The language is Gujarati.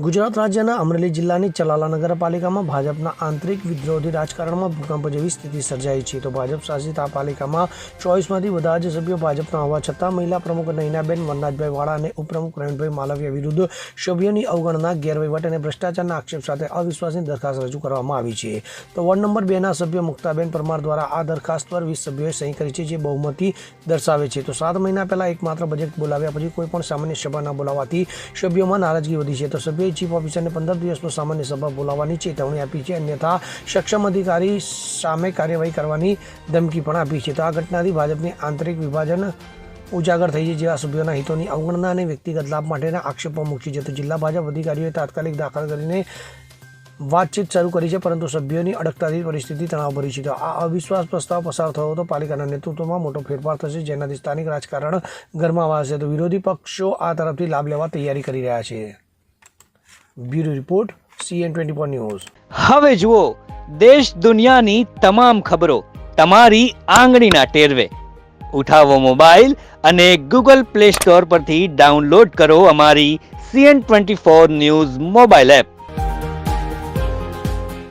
ગુજરાત રાજ્યના અમરેલી જિલ્લાની ચલાલા નગરપાલિકામાં ભાજપના આંતરિક વિદ્રોહી રાજકારણમાં ભૂકંપ જેવી સ્થિતિ સર્જાઈ છે. તો ભાજપ શાસિત આ પાલિકામાં 24માંથી બધા જ સભ્યો ભાજપના હોવા છતાં મહિલા પ્રમુખ નયનાબેન વનરાજભાઈ વાળા અને ઉપપ્રમુખ પ્રવીણભાઈ માલવિયા વિરુદ્ધ સભ્યોની અવગણના, ગેરવહીવટ અને ભ્રષ્ટાચારના આક્ષેપ સાથે અવિશ્વાસની દરખાસ્ત રજૂ કરવામાં આવી છે. તો વોર્ડ નંબર 2ના સભ્ય મુક્તાબેન પરમાર દ્વારા આ દરખાસ્ત પર 20 સભ્યોએ સહી કરી છે, જે બહુમતી દર્શાવે છે. તો 7 મહિના પહેલા એકમાત્ર બજેટ બોલાવ્યા પછી કોઈ પણ સામાન્ય સભા ન બોલાવવાથી સભ્યોમાં નારાજગી વધી છે. તો સભ્યોએ ચીફ ઓફિસરને 15 દિવસમાં સામાન્ય સભા બોલાવવાની ચેતવણી આપી છે, અન્યથા સક્ષમ અધિકારી સામે કાર્યવાહી કરવાની ધમકી પણ આપી છે. તો આ ઘટનાથી ભાજપની આંતરિક વિભાજન ઉજાગર થઈ છે, જેવા સભ્યોના હિતોની અવગણના અને વ્યક્તિગત લાભ માટેના આક્ષેપો મૂકી છે. તો જિલ્લા ભાજપ અધિકારીઓએ તાત્કાલિક દાખલ કરીને વાતચીત શરૂ કરી છે, પરંતુ સભ્યોની અડગતાથી પરિસ્થિતિ તણાવભરી છે. તો આ અવિશ્વાસ પ્રસ્તાવ પસાર થયો તો પાલિકાના નેતૃત્વમાં મોટો ફેરફાર થશે, જેનાથી સ્થાનિક રાજકારણ ગરમાવાશે. તો વિરોધી પક્ષો આ તરફથી લાભ લેવા તૈયારી કરી રહ્યા છે. Bureau report, CN24 news. હવે જુઓ દેશ દુનિયાની તમામ ખબરો તમારી આંગળીના ટેરવે. ઉઠાવો મોબાઈલ અને Google Play Store પરથી ડાઉનલોડ કરો અમારી CN24 ન્યૂઝ મોબાઈલ એપ.